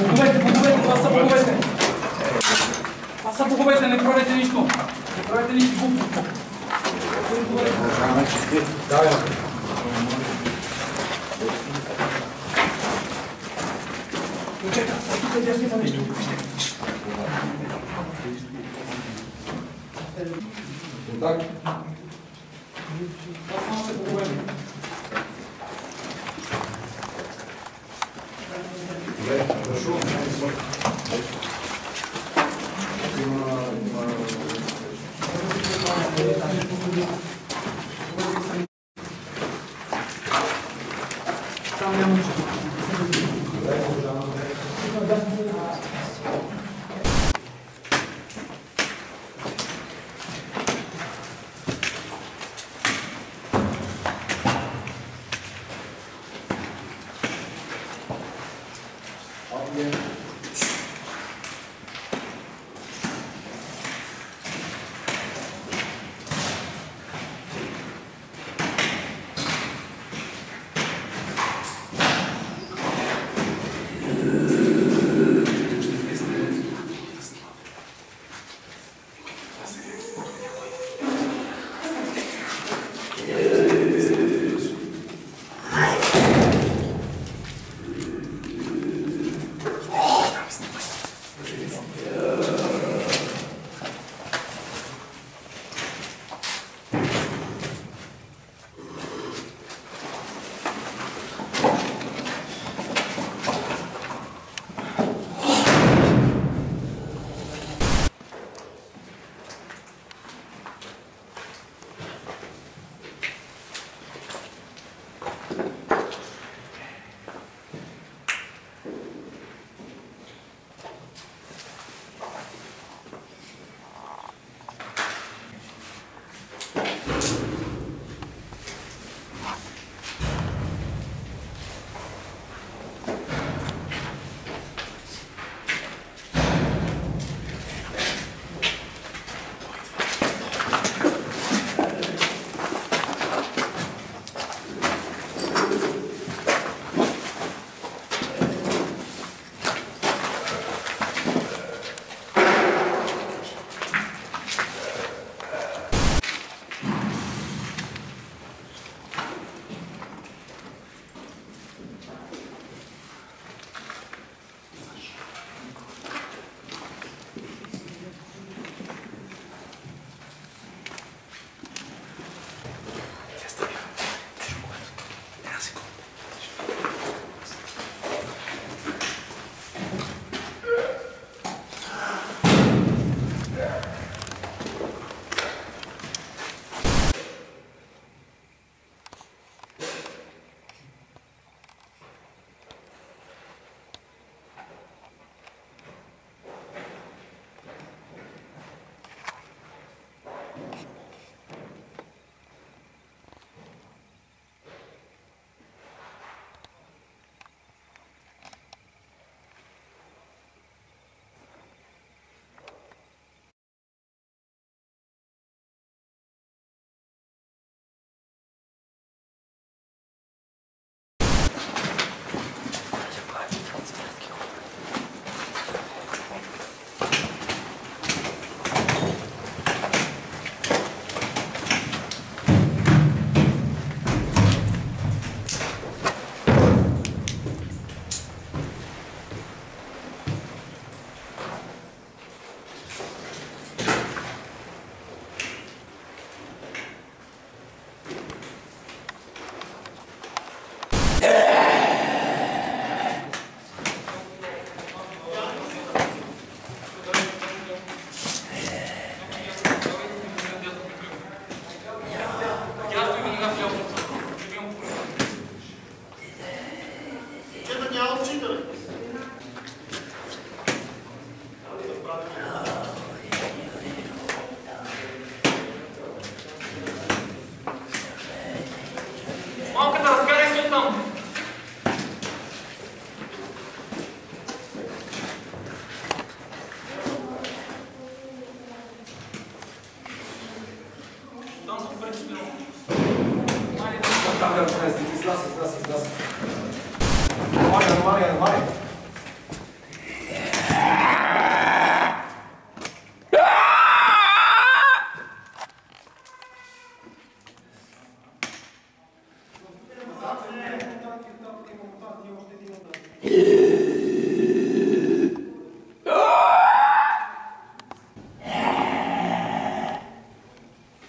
Боговете, това са боговете. Това са боговете, не правете нищо. Не правете нищо глупо. Чека, тук е дясница нещо. Так. Това само се боговете. Хорошо. Там няма нищо.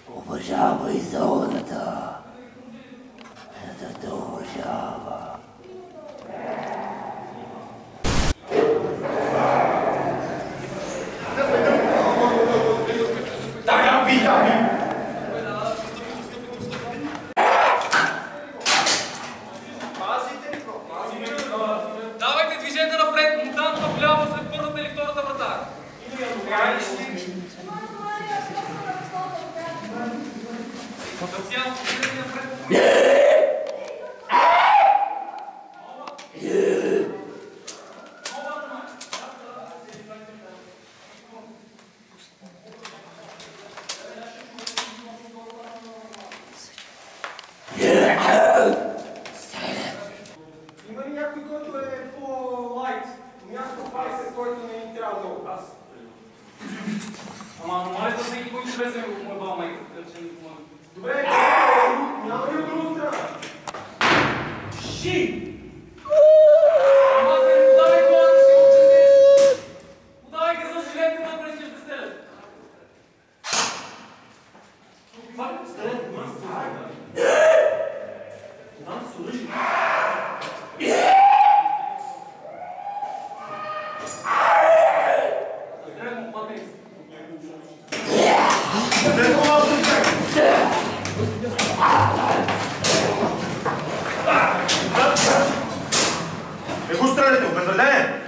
Уважавай зоната. Да те уважава. Давайте движение напред, мутант вляво след първата или втората врата. Търсян, движение напред. Има ли някой, който е по-лайт? Място 20, който не ни трябва много. Аз. Ама нормално да всеки който ще влезе в моя майка. Добре, няма ли от друга страна? Ши! Ама се не подавай колата си, учи. Подавай ги за жилетка да пресиш да стрелят. Това ли стрелят? Кога да се уръжи? Не го стреляте, обезредение!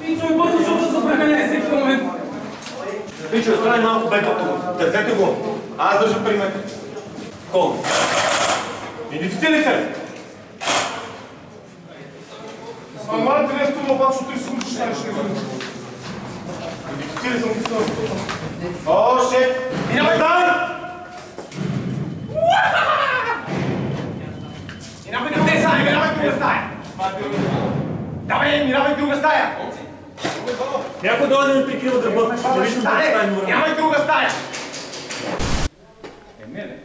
Пичо и бързо, защото се прекаля всеки момент. Пичо, страни малко бек от тук. Държете го. Аз държа пример. Кол. Идентифицирай се! Амарите нещо обаче, ти се учиш нещо. Идентифицирай се, му О, шеф! Минавай там! Минавай къде стая, минавай друга стая! Давай, минавай друга стая! Някой дойде да ми прикрива дърба. Минавай друга стая! Мене.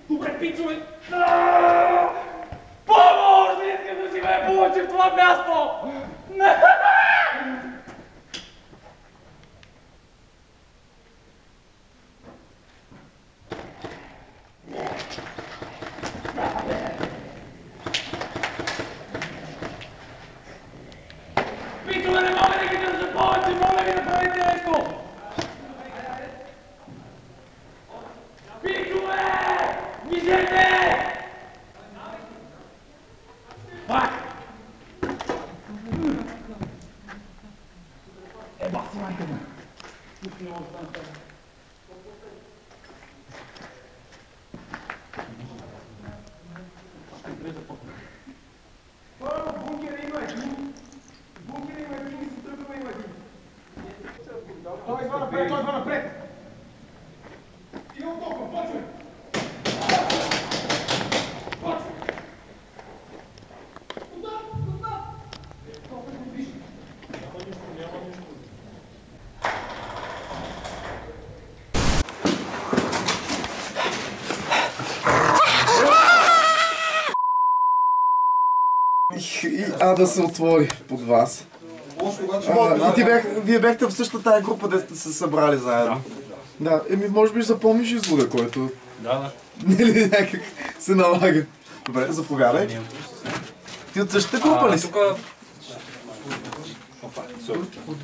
Добре, пичове! Помощ! Не искам да живея повече в това място! Пичове, не мога да ги държа повече! Моля ви, направите нещо! Пичове! Движете! Пак! Еба си майка ме! В бункера има един. В бункера има един и се тръгва има един. Той идва напред, той идва напред! Идва толкова, почвай! Почвай! Куда? Куда? Толкова го вижда. Няма нищо. И да се отвори под вас. Вие бяхте в същата тая група, де сте се събрали заедно. Да, може би запомниш извода, който... Да. Нели някак се налага. Добре, заповядай. Ти от същата група ли си?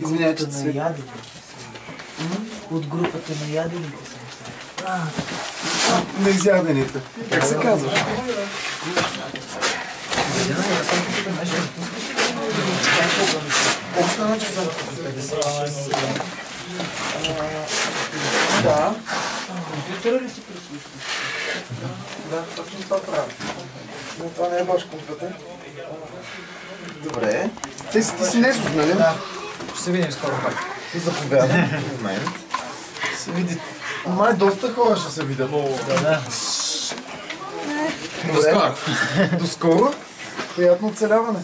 Извинявай, че се... От групата на ядените съм. На изядените. Как се казва? Остана, че съм... Да. Компютъра ли си прислушваш? Да, точно това правя. Но това не е ваш компютър. Добре. Ти си Несос, нали? Да. Ще се видим скоро пак. Заповядай. Момент. Се види. Май доста хора ще се видят. Да. Добре. До скоро. Приятно оцеляване.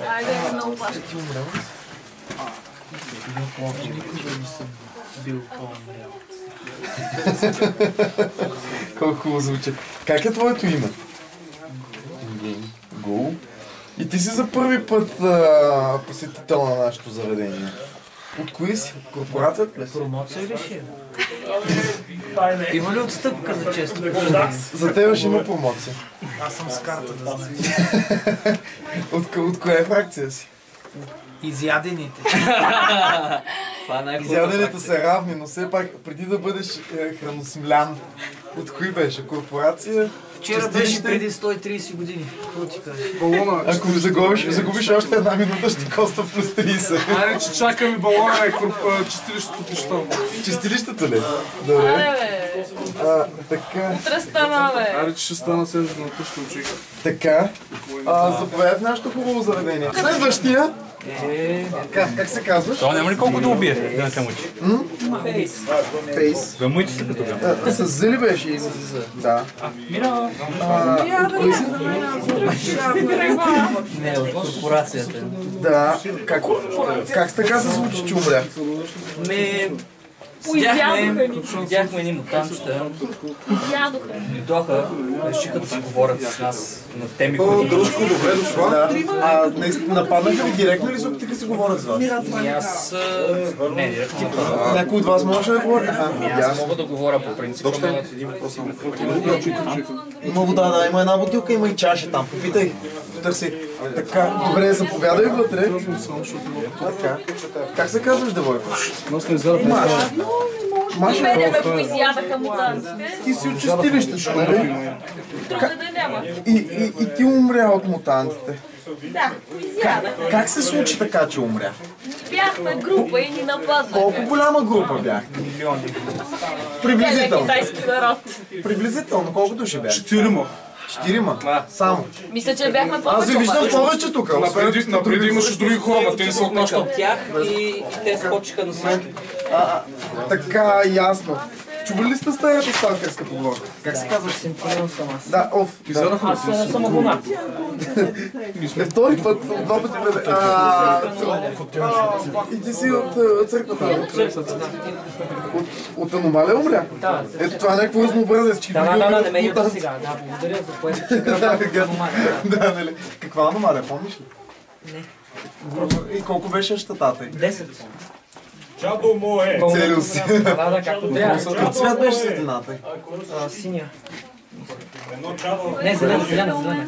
Айде, много пак. Никога не съм бил по-умрял. Колко хубаво звучи. Как е твоето име? Гол. И ти си за първи път посетител на нашето заведение. От кои си? Корпорацията ли си? Промоция ли ще? Има ли отстъпка за често? За тебе ще има промоция. Аз съм с карта да знам. От коя фракция си? Изядените. Изядените са равни, но все пак преди да бъдеш храносмлян, от кои беше? Корпорация? Вчера беше преди 130 години. Какво ти кажеш? Балона. Ако загубиш още една минута, ще коста плюс 30. Айде, че чакаме балона и чистилището пища. Чистилището ли? Добре. Така. Утре стана, бе. Айде, че ще стана следващото на тъща учиха. Така. Заповядай в нашето хубаво заведение. Следващия. Как се казваш? Това няма ли колко да убие, да не се мъчи? Фейс. Бе, мъчи се като бе. С зъли беше и с да. Мира. Не, от корпорацията. Да. Как така се случи, че умря? Видяхме едни мутантчета, Ядоха. дойдоха, решиха да си говорят с нас на теми, които... Дружко, добре дошла. Нападнаха ви директно или се опитаха си говорят с вас? И аз... Не, директно. Някой от вас може да говори? Аз мога да говоря по принцип, ама... Има вода, да, има една бутилка, има и чаша там. Попитай, търси. Така, добре, заповядай вътре. Така. Как се казваш, девойко? Маша. Мене ме поизядаха мутантите. Ти си от чистилището, нали? Друга да няма. И ти умря от мутантите. Да, поизядаха. Как се случи така, че умря? Бяхме група и ни нападнаха. Колко голяма група бяхте? Милиони. Приблизително. Китайски народ. Приблизително, колко души бяхте? 4. 4? Само. Мисля, че бяхме Аз ви повече. виждам повече тук. Напреди имаше други хора, но те не са от нашата. От тях и те скочиха на всички. Така, ясно. Чували ли сте старата сталкерска поговорка? Как се казва? Симфонион съм аз. Да, Аз не съм абонат. Втори път, два пъти преди. И ти си от църквата. От аномалия умря? Да. Ето това е някакво разнообразие. Да, не ме юта сега. Да, благодаря за което. Да, нали? Каква аномалия, помниш ли? Не. И колко беше щатата й? 10. Чадо мое! Целил си. Да, както трябва. Какъв цвят беше светлината й? Синя. Едно чадо. Не, зелена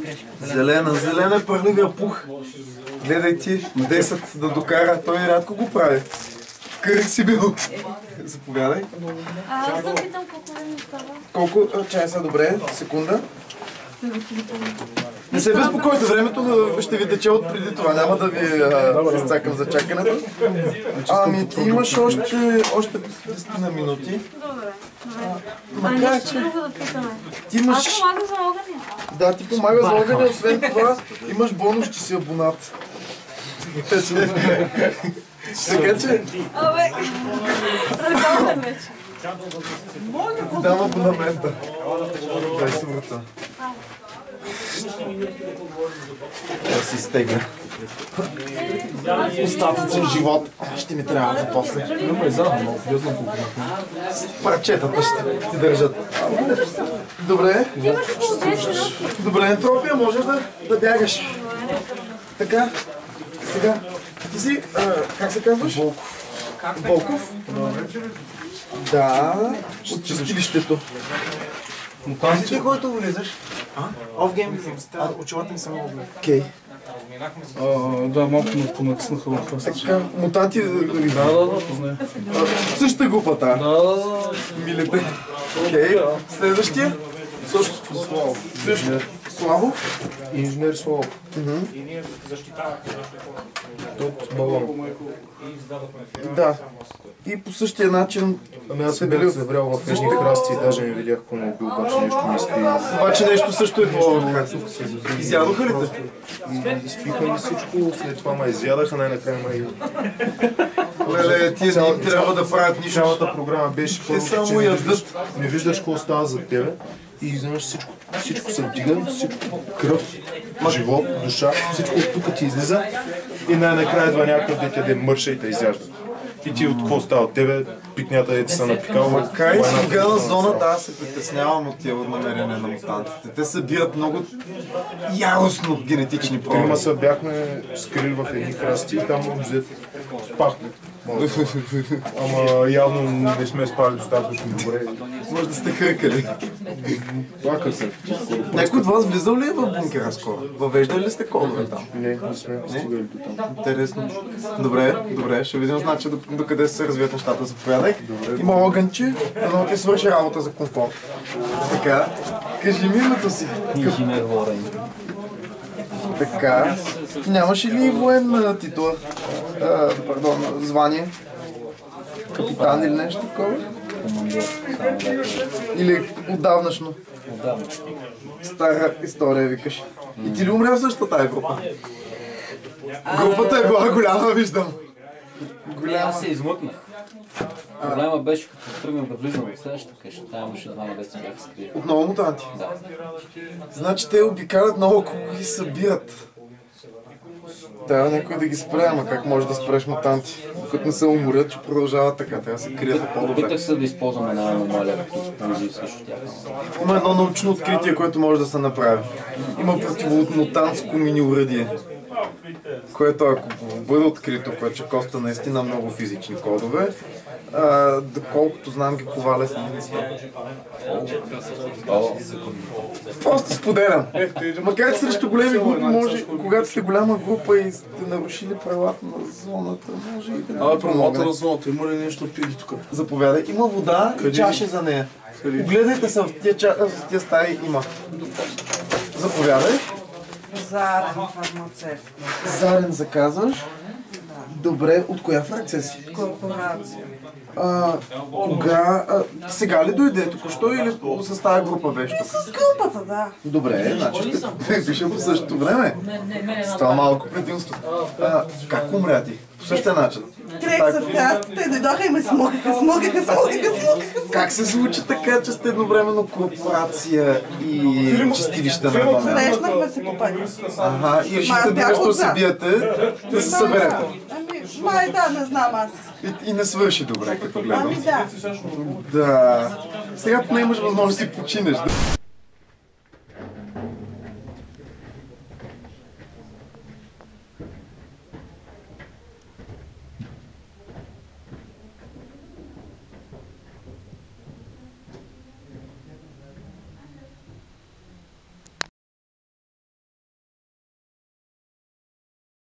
крешка. Зелена е пърливия пух. Гледай ти, 10 да докара, той рядко го прави. Кърик си бил. Заповядай. Аз да питам колко време става. Колко часа? Добре, секунда. Не се безпокойте, времето ще ви тече от преди това, няма да ви изцакам за чакането. Ами ти имаш още 10 на минути. Добре. Макар че Друго да питаме. ти имаш... Аз помагам за огъня. Да, ти помага за огъня, освен това имаш бонус, че си абонат. Така че... Абе, редовен вече. Дам абонамента. Дай си врата. Да си стегна. Остатъцен живот. Ще ми трябва за после. Парчетата ще ти държат. Добре. Имаш около 10 минути. Добре, ентропия, можеш да бягаш. Така. Сега. Ти си, как се казваш? Волков. Волков? Да. От чистилището. Мутантите, който влизаш? Офгейм влизам. Очилата ми са много добре. Окей. Да, малко ме понатиснаха в хвоста. Така, мутанти... Да, познай. Същата групата. Да. Милите. Окей. Следващия? Също. Славов? Инженер Славов. От балон. Да. И по същия начин... Ами аз се бях заврял в едни храсти и даже не видях какво му бил, обаче нещо ми стои. Обаче нещо също е било. Изядоха ли те? Изпиха ми всичко, след това ме изядаха, най-накрая ме и... Леле, тия не им трябва да правят нищо. Цялата програма беше Те първо, само че не ядат. виждаш, не виждаш какво става за тебе и изведнъж всичко се вдига, всичко кръв, живот, душа, всичко от тук ти излиза и най-накрая идва някакъв да те мърша и те изяжда. И ти от какво става? Тебе пикнята е са напикал. Така и сега на зоната аз се притеснявам от тия намерения на мутантите. Те събират много яростно генетични проби. Трима се бяхме скрили в едни храсти и там взет спахме. Ама явно не сме спали достатъчно добре. Може да сте хъркали. Плака се. Някой от вас влизал ли е в бункера скоро? Въвеждали ли сте кодове там? Не сме стигали до там. Интересно. Добре, ще видим значи до къде се развият нещата. Заповядай. Има огънче, да ти свърши работа за комфорт. Така, кажи ми името си. Инженер Ворен. Така, нямаше ли военна титла? Звание? Капитан или нещо такова? Командир. Или отдавнашно? Отдавна. Стара история викаш. И ти ли умря в същата тая група? Групата е била голяма, виждам. Аз се измъкнах. Проблема беше, като тръгнах да влизам в следващата къща, там имаше двама деца бяха скрили. Отново мутанти? Да. Значи те обикалят наоколо и събират. Трябва някой да ги спре, ама как може да спреш мутанти? Докато не се уморят, че продължават така, трябва да се крият по-добре. Опитах се да използвам една аномалия като експлозив срещу тях. Има едно научно откритие, което може да се направи. Има противомутантско мини уредие, което ако бъде открито, което ще коста наистина много физични кодове, доколкото знам ги коваля с единицата. Просто споделям. Макар че срещу големи групи може, когато сте голяма група и сте нарушили правилата на зоната, може и да не Промота на зоната, има ли нещо пили тук? Заповядай. Има вода и чаша за нея. Огледайте се в тия стаи, има. Заповядай. Зарен фармацевт. Зарен заказваш? Добре, от коя фракция си? Корпорация. Кога? Сега ли дойде току-що или с тази група беше? С групата, да. Добре, значи ще пиша по същото време. С това малко предимство. Как умря ти? По същия начин. Трех се в храстите, дойдоха и ме смукаха. Как се случи така, че сте едновременно корпорация и чистилище на едно място? Срещнахме се по пътя. Ага, и решите нещо да се биете, да се съберете. Май да, не знам аз. И не свърши добре, като гледам. Ами да. Да. Сега поне имаш възможност да си починеш.